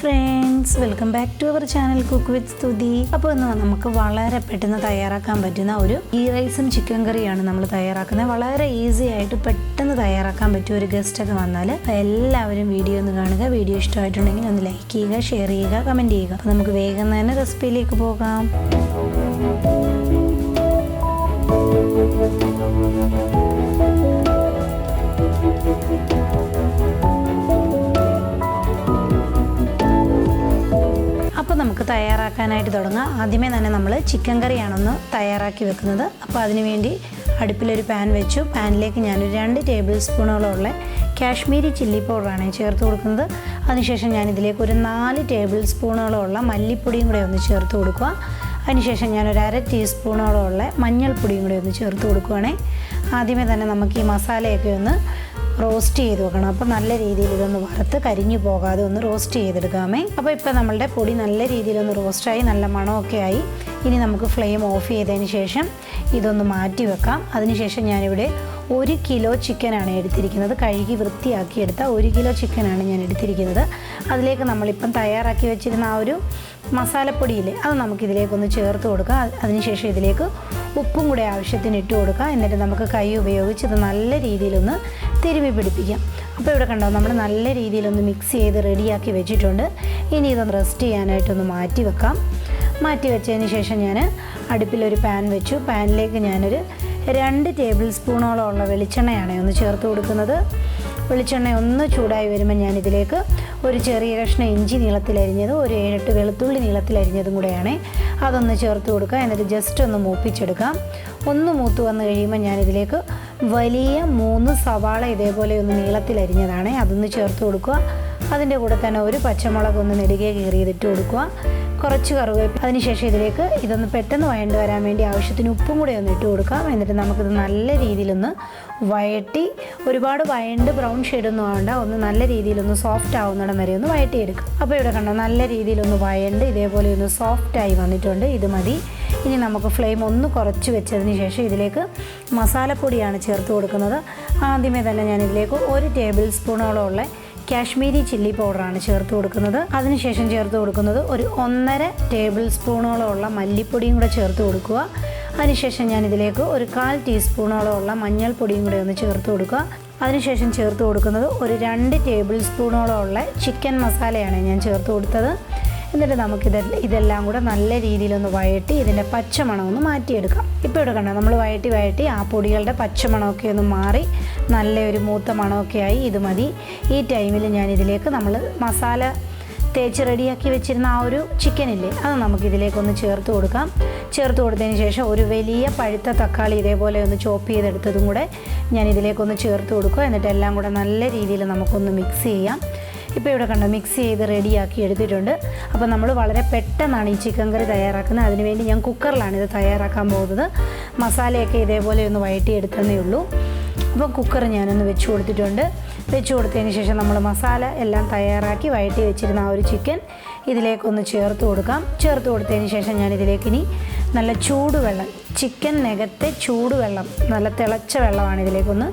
Friends, welcome back to our channel cook with Stuthi. അപ്പോൾ ഇന്ന് നമുക്ക് വളരെ പെട്ടെന്ന് തയ്യാറാക്കാൻ പറ്റുന്ന ഒരു ഗീ റൈസും ചിക്കൻ കറിയാണ് നമ്മൾ തയ്യാറാക്കുന്നത്. വളരെ ഈസി ആയിട്ട് പെട്ടെന്ന് തയ്യാറാക്കാൻ പറ്റിയ ഒരു ഗസ്റ്റൊക്കെ വന്നാൽ എല്ലാവരും വീഡിയോ ഒന്ന് കാണുക. വീഡിയോ ഇഷ്ടമായിട്ടുണ്ടെങ്കിൽ ഒന്ന് ലൈക്ക് ചെയ്യുക, ഷെയർ ചെയ്യുക, കമൻറ്റ് ചെയ്യുക. അപ്പോൾ നമുക്ക് വേഗം തന്നെ റെസിപ്പിയിലേക്ക് പോകാം. അപ്പോൾ നമുക്ക് തയ്യാറാക്കാനായിട്ട് തുടങ്ങാം. ആദ്യമേ തന്നെ നമ്മൾ ചിക്കൻ കറിയാണൊന്ന് തയ്യാറാക്കി വെക്കുന്നത്. അപ്പോൾ അതിനുവേണ്ടി അടുപ്പിലൊരു പാൻ വെച്ചു. പാനിലേക്ക് ഞാനൊരു 2 ടേബിൾ സ്പൂണോളമുള്ള കാശ്മീരി ചില്ലി പൗഡറാണ് ചേർത്ത് കൊടുക്കുന്നത്. അതിനുശേഷം ഞാനിതിലേക്ക് ഒരു 4 ടേബിൾ സ്പൂണോളമുള്ള മല്ലിപ്പൊടിയും കൂടെ ഒന്ന് ചേർത്ത് കൊടുക്കുക. അതിനുശേഷം ഞാനൊരു 1/2 ടീസ്പൂണോളമുള്ള മഞ്ഞൾപ്പൊടിയും കൂടെ ഒന്ന് ചേർത്ത് കൊടുക്കുകയാണേ. ആദ്യമേ തന്നെ നമുക്ക് ഈ മസാലയൊക്കെ ഒന്ന് റോസ്റ്റ് ചെയ്ത് വെക്കണം. അപ്പോൾ നല്ല രീതിയിൽ ഇതൊന്ന് വറുത്ത് കരിഞ്ഞു പോകാതെ ഒന്ന് റോസ്റ്റ് ചെയ്തെടുക്കാമേ. അപ്പോൾ ഇപ്പോൾ നമ്മളുടെ പൊടി നല്ല രീതിയിലൊന്ന് റോസ്റ്റായി നല്ല മണമൊക്കെ ആയി. ഇനി നമുക്ക് ഫ്ലെയിം ഓഫ് ചെയ്തതിന് ശേഷം ഇതൊന്ന് മാറ്റി വെക്കാം. അതിനുശേഷം ഞാനിവിടെ 1 കിലോ ചിക്കനാണ് എടുത്തിരിക്കുന്നത്. കഴുകി വൃത്തിയാക്കിയെടുത്ത 1 കിലോ ചിക്കനാണ് ഞാൻ എടുത്തിരിക്കുന്നത്. അതിലേക്ക് നമ്മളിപ്പം തയ്യാറാക്കി വെച്ചിരുന്ന ആ ഒരു മസാലപ്പൊടിയില്ലേ, അത് നമുക്കിതിലേക്കൊന്ന് ചേർത്ത് കൊടുക്കാം. അതിനുശേഷം ഇതിലേക്ക് ഉപ്പും കൂടെ ആവശ്യത്തിന് ഇട്ട് കൊടുക്കാം. എന്നിട്ട് നമുക്ക് കൈ ഉപയോഗിച്ച് ഇത് നല്ല രീതിയിലൊന്ന് തിരുമ്മി പിടിപ്പിക്കാം. അപ്പോൾ ഇവിടെ കണ്ടോ, നമ്മൾ നല്ല രീതിയിലൊന്ന് മിക്സ് ചെയ്ത് റെഡിയാക്കി വെച്ചിട്ടുണ്ട്. ഇനി ഇതൊന്ന് റെസ്റ്റ് ചെയ്യാനായിട്ടൊന്ന് മാറ്റി വെക്കാം. മാറ്റി വെച്ചതിന് ശേഷം ഞാൻ അടുപ്പിലൊരു പാൻ വെച്ചു. പാനിലേക്ക് ഞാനൊരു 2 ടേബിൾ സ്പൂണോളം ഉള്ള വെളിച്ചെണ്ണയാണ് ഒന്ന് ചേർത്ത് കൊടുക്കുന്നത്. വെളിച്ചെണ്ണ ഒന്ന് ചൂടായി വരുമ്പോൾ ഞാനിതിലേക്ക് ഒരു ചെറിയ കഷ്ണം ഇഞ്ചി നീളത്തിലരിഞ്ഞതും ഒരു 7-8 വെളുത്തുള്ളി നീളത്തിലരിഞ്ഞതും കൂടെയാണ് അതൊന്ന് ചേർത്ത് കൊടുക്കുക. എന്നിട്ട് ജസ്റ്റ് ഒന്ന് മൂപ്പിച്ചെടുക്കാം. ഒന്ന് മൂത്ത് വന്ന് കഴിയുമ്പോൾ ഞാനിതിലേക്ക് വലിയ 3 സവാള ഇതേപോലെ ഒന്ന് നീളത്തിലരിഞ്ഞതാണ് അതൊന്ന് ചേർത്ത് കൊടുക്കുക. അതിൻ്റെ കൂടെ തന്നെ ഒരു പച്ചമുളക് ഒന്ന് നെടുകെ കീറിയതിട്ട് കൊടുക്കുക. കുറച്ച് കറിവേപ്പില. അതിനുശേഷം ഇതിലേക്ക് ഇതൊന്ന് പെട്ടെന്ന് വഴണ്ട് വരാൻ വേണ്ടി ആവശ്യത്തിന് ഉപ്പും കൂടെ ഒന്ന് ഇട്ട് കൊടുക്കാം. എന്നിട്ട് നമുക്കിത് നല്ല രീതിയിലൊന്ന് വഴട്ടി, ഒരുപാട് വഴണ്ട് ബ്രൗൺ ഷെയ്ഡൊന്നും ആവണ്ട, ഒന്ന് നല്ല രീതിയിലൊന്ന് സോഫ്റ്റ് ആവുന്നിടം വരെ ഒന്ന് വഴട്ടിയെടുക്കും. അപ്പോൾ ഇവിടെ കണ്ടോ, നല്ല രീതിയിലൊന്ന് വഴണ്ട് ഇതേപോലെ ഒന്ന് സോഫ്റ്റായി വന്നിട്ടുണ്ട്. ഇത് മതി. ഇനി നമുക്ക് ഫ്ലെയിം ഒന്ന് കുറച്ച് വെച്ചതിന് ശേഷം ഇതിലേക്ക് മസാലപ്പൊടിയാണ് ചേർത്ത് കൊടുക്കുന്നത്. ആദ്യമേ തന്നെ ഞാനിതിലേക്ക് 1 ടേബിൾ സ്പൂണോളം ഉള്ള കാശ്മീരി ചില്ലി പൗഡറാണ് ചേർത്ത് കൊടുക്കുന്നത്. അതിനുശേഷം ചേർത്ത് കൊടുക്കുന്നത് ഒരു 1.5 ടേബിൾ സ്പൂണോളം ഉള്ള മല്ലിപ്പൊടിയും കൂടെ ചേർത്ത് കൊടുക്കുക. അതിനുശേഷം ഞാനിതിലേക്ക് ഒരു 1/4 ടീസ്പൂണോളം ഉള്ള മഞ്ഞൾപ്പൊടിയും കൂടെ ഒന്ന് ചേർത്ത് കൊടുക്കുക. അതിനുശേഷം ചേർത്ത് കൊടുക്കുന്നത് ഒരു 2 ടേബിൾ സ്പൂണോളം ഉള്ള ചിക്കൻ മസാലയാണ് ഞാൻ ചേർത്ത് കൊടുത്തത്. എന്നിട്ട് ഇതെല്ലാം കൂടെ നല്ല രീതിയിലൊന്ന് വഴറ്റി ഇതിൻ്റെ പച്ചമണം ഒന്ന് മാറ്റിയെടുക്കാം. ഇപ്പോൾ ഇവിടെ കണ്ടോ, നമ്മൾ വഴറ്റി ആ പൊടികളുടെ പച്ചമണമൊക്കെ ഒന്ന് മാറി നല്ലൊരു മൂത്ത മണമൊക്കെ ആയി. ഇത് മതി. ഈ ടൈമിൽ ഞാനിതിലേക്ക് നമ്മൾ മസാല തേച്ച് റെഡിയാക്കി വെച്ചിരുന്ന ആ ഒരു ചിക്കനില്ലേ, അത് നമുക്കിതിലേക്കൊന്ന് ചേർത്ത് കൊടുക്കാം. ചേർത്ത് കൊടുത്തതിന് ശേഷം ഒരു വലിയ പഴുത്ത തക്കാളി ഇതേപോലെ ഒന്ന് ചോപ്പ് ചെയ്തെടുത്തതും കൂടെ ഞാൻ ഇതിലേക്കൊന്ന് ചേർത്ത് കൊടുക്കുക. എന്നിട്ട് എല്ലാം കൂടെ നല്ല രീതിയിൽ നമുക്കൊന്ന് മിക്സ് ചെയ്യാം. ഇപ്പോൾ ഇവിടെ കണ്ടോ, മിക്സ് ചെയ്ത് റെഡിയാക്കി എടുത്തിട്ടുണ്ട്. അപ്പോൾ നമ്മൾ വളരെ പെട്ടെന്നാണ് ഈ ചിക്കൻ കറി തയ്യാറാക്കുന്നത്. അതിനുവേണ്ടി ഞാൻ കുക്കറിലാണ് ഇത് തയ്യാറാക്കാൻ പോകുന്നത്. മസാലയൊക്കെ ഇതേപോലെ ഒന്ന് വഴറ്റിയെടുത്തതേ ഉള്ളൂ. അപ്പോൾ കുക്കർ ഞാനൊന്ന് വെച്ച് കൊടുത്തിട്ടുണ്ട്. വെച്ച് കൊടുത്തതിന് ശേഷം നമ്മൾ മസാല എല്ലാം തയ്യാറാക്കി വഴറ്റി വെച്ചിരുന്ന ആ ഒരു ചിക്കൻ ഇതിലേക്കൊന്ന് ചേർത്ത് കൊടുക്കാം. ചേർത്ത് കൊടുത്തതിന് ശേഷം ഞാനിതിലേക്ക് ഇനി നല്ല ചൂടുവെള്ളം, ചിക്കൻ നകത്തെ ചൂടുവെള്ളം, നല്ല തിളച്ച വെള്ളമാണ് ഇതിലേക്കൊന്ന്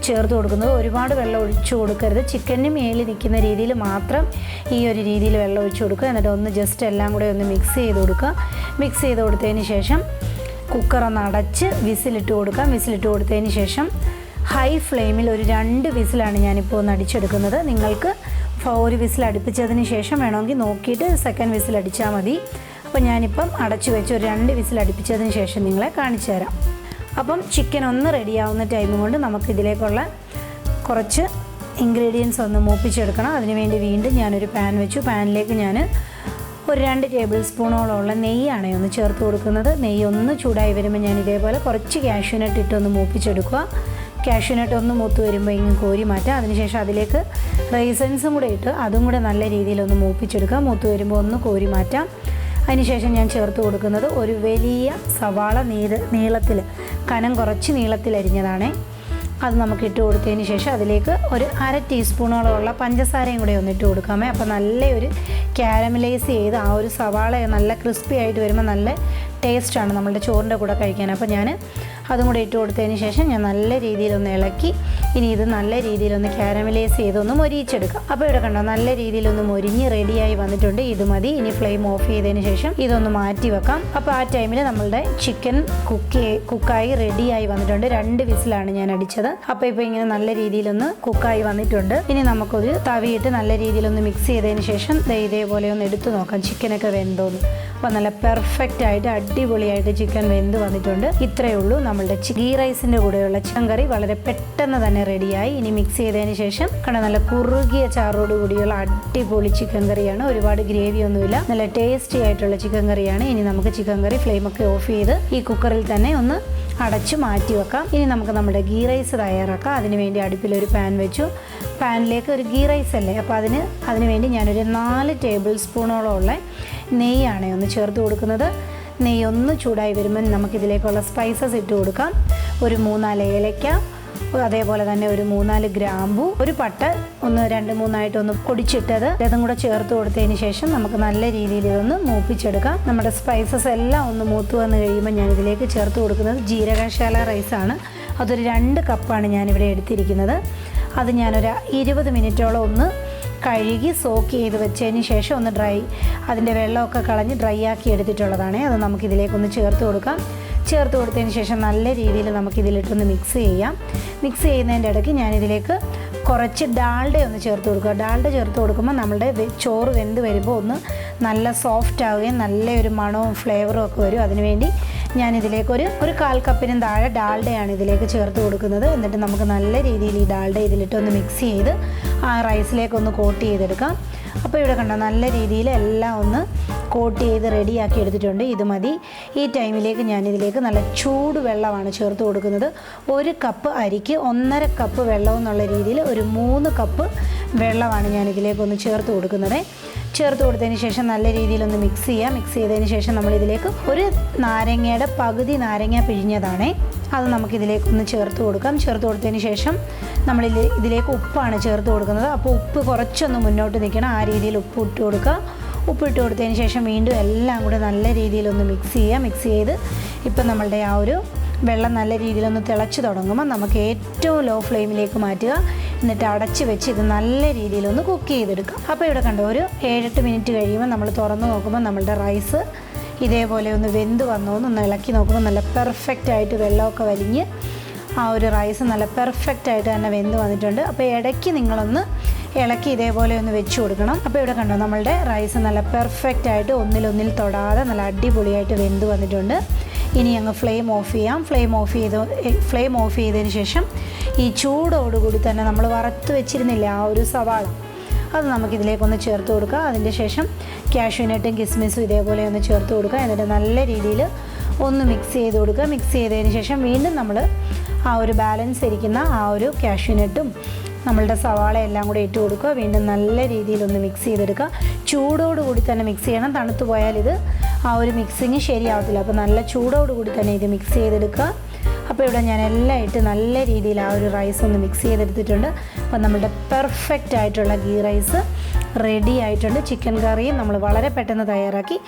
ചേർത്ത് കൊടുക്കുന്നത്. ഒരുപാട് വെള്ളം ഒഴിച്ചു കൊടുക്കരുത്. ചിക്കന് മേളിൽ നിൽക്കുന്ന രീതിയിൽ മാത്രം ഈ ഒരു രീതിയിൽ വെള്ളം ഒഴിച്ചു കൊടുക്കുക. എന്നിട്ട് ഒന്ന് ജസ്റ്റ് എല്ലാം കൂടെ ഒന്ന് മിക്സ് ചെയ്ത് കൊടുക്കുക. മിക്സ് ചെയ്ത് കൊടുത്തതിന് ശേഷം കുക്കർ ഒന്ന് അടച്ച് വിസിലിട്ട് കൊടുക്കാം. വിസിലിട്ട് കൊടുത്തതിന് ശേഷം ഹൈ ഫ്ലെയിമിൽ ഒരു 2 വിസിലാണ് ഞാനിപ്പോൾ ഒന്ന് അടിച്ചെടുക്കുന്നത്. നിങ്ങൾക്ക് ഒരു വിസിൽ അടുപ്പിച്ചതിന് ശേഷം വേണമെങ്കിൽ നോക്കിയിട്ട് സെക്കൻഡ് വിസിൽ അടിച്ചാൽ മതി. അപ്പോൾ ഞാനിപ്പം അടച്ചു വെച്ച് ഒരു 2 വിസിൽ അടുപ്പിച്ചതിന് ശേഷം നിങ്ങളെ കാണിച്ചു തരാം. അപ്പം ചിക്കൻ ഒന്ന് റെഡിയാവുന്ന ടൈം കൊണ്ട് നമുക്കിതിലേക്കുള്ള കുറച്ച് ഇൻഗ്രീഡിയൻസ് ഒന്ന് മൂപ്പിച്ചെടുക്കണം. അതിനുവേണ്ടി വീണ്ടും ഞാനൊരു പാൻ വെച്ചു. പാനിലേക്ക് ഞാൻ ഒരു 2 ടേബിൾ സ്പൂണോളമുള്ള നെയ്യാണ് ഒന്ന് ചേർത്ത് കൊടുക്കുന്നത്. നെയ്യ് ഒന്ന് ചൂടായി വരുമ്പോൾ ഞാൻ ഇതേപോലെ കുറച്ച് കാഷ്യൂനട്ട് ഇട്ടൊന്ന് മൂപ്പിച്ചെടുക്കുക. കാഷ്യൂനട്ട് ഒന്ന് മൂത്ത് വരുമ്പോൾ ഇങ്ങനെ കോരി മാറ്റാം. അതിനുശേഷം അതിലേക്ക് റൈസൻസും കൂടെ ഇട്ട് അതും കൂടെ നല്ല രീതിയിലൊന്ന് മൂപ്പിച്ചെടുക്കുക. മൂത്ത് വരുമ്പോൾ ഒന്ന് കോരി മാറ്റാം. അതിനുശേഷം ഞാൻ ചേർത്ത് കൊടുക്കുന്നത് ഒരു വലിയ സവാള നീളത്തിൽ, കനം കുറച്ച് നീളത്തിലരിഞ്ഞതാണ്. അത് നമുക്ക് ഇട്ട് കൊടുത്തതിന് ശേഷം അതിലേക്ക് ഒരു 1/2 ടീസ്പൂണോളമുള്ള പഞ്ചസാരയും കൂടെ ഒന്ന് ഇട്ട് കൊടുക്കാമേ. അപ്പോൾ നല്ലൊരു കാരമലൈസ് ചെയ്ത് ആ ഒരു സവാള നല്ല ക്രിസ്പി ആയിട്ട് വരുമ്പോൾ നല്ല ടേസ്റ്റാണ് നമ്മളുടെ ചോറിൻ്റെ കൂടെ കഴിക്കാൻ. അപ്പോൾ ഞാൻ അതും കൂടെ ഇട്ട് കൊടുത്തതിന് ശേഷം ഞാൻ നല്ല രീതിയിലൊന്ന് ഇളക്കി ഇനി ഇത് നല്ല രീതിയിലൊന്ന് കാരമലൈസ് ചെയ്തൊന്ന് മൊരിയിച്ചെടുക്കാം. അപ്പോൾ ഇവിടെ കണ്ടോ നല്ല രീതിയിലൊന്ന് മൊരിഞ്ഞ് റെഡിയായി വന്നിട്ടുണ്ട്. ഇത് മതി. ഇനി ഫ്ലെയിം ഓഫ് ചെയ്തതിന് ശേഷം ഇതൊന്ന് മാറ്റി വെക്കാം. അപ്പോൾ ആ ടൈമിൽ നമ്മളുടെ ചിക്കൻ കുക്കായി റെഡിയായി വന്നിട്ടുണ്ട്. 2 വിസിലാണ് ഞാൻ അടിച്ചത്. അപ്പോൾ ഇപ്പോൾ ഇങ്ങനെ നല്ല രീതിയിലൊന്ന് കുക്കായി വന്നിട്ടുണ്ട്. ഇനി നമുക്കൊരു തവിയിട്ട് നല്ല രീതിയിലൊന്ന് മിക്സ് ചെയ്തതിന് ശേഷം ഇതേപോലെ ഒന്ന് എടുത്തു നോക്കാം ചിക്കനൊക്കെ വെന്തോന്ന്. അപ്പോൾ നല്ല പെർഫെക്റ്റ് ആയിട്ട് അടിപൊളിയായിട്ട് ചിക്കൻ വെന്ത് വന്നിട്ടുണ്ട്. ഇത്രയേ ഉള്ളൂ. നമ്മളുടെ ഗീ റൈസിൻ്റെ കൂടെയുള്ള ചിക്കൻ കറി വളരെ പെട്ടെന്ന് തന്നെ റെഡിയായി. ഇനി മിക്സ് ചെയ്തതിന് ശേഷം കണ്ട നല്ല കുറുകിയ ചാറോട് കൂടിയുള്ള അടിപൊളി ചിക്കൻ കറിയാണ്. ഒരുപാട് ഗ്രേവി ഒന്നുമില്ല, നല്ല ടേസ്റ്റി ആയിട്ടുള്ള ചിക്കൻ കറിയാണ്. ഇനി നമുക്ക് ചിക്കൻ കറി ഫ്ലെയിമൊക്കെ ഓഫ് ചെയ്ത് ഈ കുക്കറിൽ തന്നെ ഒന്ന് അടച്ച് മാറ്റി വെക്കാം. ഇനി നമുക്ക് നമ്മുടെ ഗീ റൈസ് തയ്യാറാക്കാം. അതിനുവേണ്ടി അടുപ്പിലൊരു പാൻ വെച്ചു. പാനിലേക്ക് ഒരു ഗീ റൈസ് അല്ലേ, അപ്പോൾ അതിന് വേണ്ടി ഞാനൊരു 4 ടേബിൾ സ്പൂണോളം ഉള്ള നെയ്യാണ് ഒന്ന് ചേർത്ത് കൊടുക്കുന്നത്. നെയ്യ് ഒന്ന് ചൂടായി വരുമ്പോൾ നമുക്കിതിലേക്കുള്ള സ്പൈസസ് ഇട്ട് കൊടുക്കാം. ഒരു 3-4 ഏലയ്ക്ക, അതേപോലെ തന്നെ ഒരു 3-4 ഗ്രാമ്പു, ഒരു പട്ട ഒന്ന് 2-3 പൊടിച്ചിട്ടത്, അതും കൂടെ ചേർത്ത് കൊടുത്തതിന് ശേഷം നമുക്ക് നല്ല രീതിയിൽ ഇതൊന്ന് മൂപ്പിച്ചെടുക്കാം. നമ്മുടെ സ്പൈസസ് എല്ലാം ഒന്ന് മൂത്ത് വന്ന് കഴിയുമ്പോൾ ഞാൻ ഇതിലേക്ക് ചേർത്ത് കൊടുക്കുന്നത് ജീരകശാല റൈസാണ്. അതൊരു 2 കപ്പാണ് ഞാനിവിടെ എടുത്തിരിക്കുന്നത്. അത് ഞാനൊരു 20 മിനിറ്റോളം ഒന്ന് കഴുകി സോക്ക് ചെയ്ത് വെച്ചതിന് ശേഷം ഒന്ന് അതിൻ്റെ വെള്ളമൊക്കെ കളഞ്ഞ് ഡ്രൈ ആക്കി എടുത്തിട്ടുള്ളതാണ്. അത് നമുക്കിതിലേക്കൊന്ന് ചേർത്ത് കൊടുക്കാം. ചേർത്ത് കൊടുത്തതിന് ശേഷം നല്ല രീതിയിൽ നമുക്കിതിലിട്ടൊന്ന് മിക്സ് ചെയ്യാം. മിക്സ് ചെയ്യുന്നതിൻ്റെ ഇടയ്ക്ക് ഞാനിതിലേക്ക് കുറച്ച് ഡാൽഡ ഒന്ന് ചേർത്ത് കൊടുക്കുക. ഡാൽഡ ചേർത്ത് കൊടുക്കുമ്പോൾ നമ്മളുടെ ചോറ് വെന്ത് വരുമ്പോൾ ഒന്ന് നല്ല സോഫ്റ്റ് ആവുകയും നല്ലൊരു മണവും ഫ്ലേവറും ഒക്കെ വരും. അതിനുവേണ്ടി ഞാനിതിലേക്ക് ഒരു 1/4 കപ്പിനും താഴെ ഡാൽഡയാണ് ഇതിലേക്ക് ചേർത്ത് കൊടുക്കുന്നത്. എന്നിട്ട് നമുക്ക് നല്ല രീതിയിൽ ഈ ഡാൽഡ ഇതിലിട്ടൊന്ന് മിക്സ് ചെയ്ത് ആ റൈസിലേക്കൊന്ന് കോട്ട് ചെയ്തെടുക്കാം. അപ്പോൾ ഇവിടെ കണ്ടോ നല്ല രീതിയിൽ എല്ലാം ഒന്ന് കോട്ട് ചെയ്ത് റെഡിയാക്കി എടുത്തിട്ടുണ്ട്. ഇത് മതി. ഈ ടൈമിലേക്ക് ഞാനിതിലേക്ക് നല്ല ചൂട് വെള്ളമാണ് ചേർത്ത് കൊടുക്കുന്നത്. 1 കപ്പ് അരിക്ക് 1.5 കപ്പ് വെള്ളം എന്നുള്ള രീതിയിൽ ഒരു 3 കപ്പ് വെള്ളമാണ് ഞാനിതിലേക്കൊന്ന് ചേർത്ത് കൊടുക്കുന്നത്. ചേർത്ത് കൊടുത്തതിന് ശേഷം നല്ല രീതിയിലൊന്ന് മിക്സ് ചെയ്യാം. മിക്സ് ചെയ്തതിന് ശേഷം നമ്മളിതിലേക്ക് ഒരു നാരങ്ങയുടെ പകുതി നാരങ്ങ പിഴിഞ്ഞതാണ്, അത് നമുക്കിതിലേക്കൊന്ന് ചേർത്ത് കൊടുക്കാം. ചേർത്ത് കൊടുത്തതിന് ശേഷം ഇതിലേക്ക് ഉപ്പാണ് ചേർത്ത് കൊടുക്കുന്നത്. അപ്പോൾ ഉപ്പ് കുറച്ചൊന്ന് മുന്നോട്ട് നിൽക്കണം, ആ രീതിയിൽ ഉപ്പ് ഇട്ട് കൊടുക്കുക. ഉപ്പിട്ട് കൊടുത്തതിന് ശേഷം വീണ്ടും എല്ലാം കൂടെ നല്ല രീതിയിലൊന്ന് മിക്സ് ചെയ്യുക. മിക്സ് ചെയ്ത് ഇപ്പം നമ്മളുടെ ആ ഒരു വെള്ളം നല്ല രീതിയിലൊന്ന് തിളച്ച് തുടങ്ങുമ്പോൾ നമുക്ക് ഏറ്റവും ലോ ഫ്ലെയിമിലേക്ക് മാറ്റുക. എന്നിട്ട് അടച്ച് വെച്ച് ഇത് നല്ല രീതിയിലൊന്ന് കുക്ക് ചെയ്തെടുക്കാം. അപ്പോൾ ഇവിടെ കണ്ടോ ഒരു 7-8 മിനിറ്റ് കഴിയുമ്പോൾ നമ്മൾ തുറന്ന് നോക്കുമ്പോൾ നമ്മളുടെ റൈസ് ഇതേപോലെ ഒന്ന് വെന്ത് വന്നോന്ന് ഇളക്കി നോക്കുമ്പോൾ നല്ല പെർഫെക്റ്റ് ആയിട്ട് വെള്ളമൊക്കെ വലിഞ്ഞ് ആ ഒരു റൈസ് നല്ല പെർഫെക്റ്റ് ആയിട്ട് തന്നെ വെന്ത് വന്നിട്ടുണ്ട്. അപ്പോൾ ഇടയ്ക്ക് നിങ്ങളൊന്ന് ഇളക്കി ഇതേപോലെ ഒന്ന് വെച്ച് കൊടുക്കണം. അപ്പോൾ ഇവിടെ കണ്ടോ നമ്മളുടെ റൈസ് നല്ല പെർഫെക്റ്റ് ആയിട്ട് ഒന്നിലൊന്നിൽ തൊടാതെ നല്ല അടിപൊളിയായിട്ട് വെന്ത് വന്നിട്ടുണ്ട്. ഇനി അങ്ങ് ഫ്ലെയിം ഓഫ് ചെയ്യാം. ഫ്ലെയിം ഓഫ് ചെയ്തതിന് ശേഷം ഈ ചൂടോടുകൂടി തന്നെ നമ്മൾ വറുത്ത് വെച്ചിരുന്നില്ല ആ ഒരു സവാള, അത് നമുക്കിതിലേക്കൊന്ന് ചേർത്ത് കൊടുക്കുക. അതിൻ്റെ ശേഷം കാഷ്യൂനട്ടും കിസ്മിസും ഇതേപോലെ ഒന്ന് ചേർത്ത് കൊടുക്കുക. എന്നിട്ട് നല്ല രീതിയിൽ ഒന്ന് മിക്സ് ചെയ്ത് കൊടുക്കുക. മിക്സ് ചെയ്തതിന് ശേഷം വീണ്ടും നമ്മൾ ആ ഒരു ബാലൻസ് ഇരിക്കുന്ന ആ ഒരു കാഷ്യൂനട്ടും നമ്മളുടെ സവാള എല്ലാം കൂടെ ഇട്ട് കൊടുക്കുക. വീണ്ടും നല്ല രീതിയിലൊന്ന് മിക്സ് ചെയ്തെടുക്കുക. ചൂടോടുകൂടി തന്നെ മിക്സ് ചെയ്യണം, തണുത്ത് പോയാൽ ഇത് ആ ഒരു മിക്സിങ് ശരിയാവത്തില്ല. അപ്പോൾ നല്ല ചൂടോടുകൂടി തന്നെ ഇത് മിക്സ് ചെയ്തെടുക്കുക. അപ്പോൾ ഇവിടെ ഞാൻ എല്ലാം ഇട്ട് നല്ല രീതിയിൽ ആ ഒരു റൈസ് ഒന്ന് മിക്സ് ചെയ്തെടുത്തിട്ടുണ്ട്. അപ്പോൾ നമ്മളുടെ പെർഫെക്റ്റ് ആയിട്ടുള്ള ഗീ റൈസ് റെഡി ആയിട്ടുണ്ട്. ചിക്കൻ കറിയും നമ്മൾ വളരെ പെട്ടെന്ന് തയ്യാറാക്കി.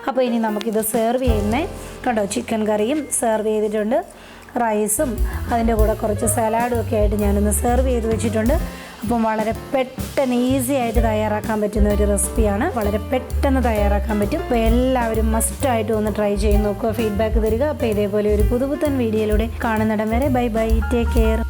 അപ്പോൾ ഇനി നമുക്കിത് സെർവ് ചെയ്യുന്നത് കണ്ടോ, ചിക്കൻ കറിയും സെർവ് ചെയ്തിട്ടുണ്ട്, റൈസും അതിൻ്റെ കൂടെ കുറച്ച് സലാഡും ഒക്കെ ആയിട്ട് ഞാനൊന്ന് സെർവ് ചെയ്ത് വെച്ചിട്ടുണ്ട്. അപ്പം വളരെ പെട്ടെന്ന് ഈസി ആയിട്ട് തയ്യാറാക്കാൻ പറ്റുന്ന ഒരു റെസിപ്പിയാണ്. വളരെ പെട്ടെന്ന് തയ്യാറാക്കാൻ പറ്റും. അപ്പോൾ എല്ലാവരും മസ്റ്റായിട്ട് ഒന്ന് ട്രൈ ചെയ്ത് നോക്കുക, ഫീഡ്ബാക്ക് തരിക. അപ്പോൾ ഇതേപോലെ ഒരു പുതുപുത്തൻ വീഡിയോയിലൂടെ കാണുന്നിടം വരെ ബൈ ബൈ, ടേക്ക് കെയർ.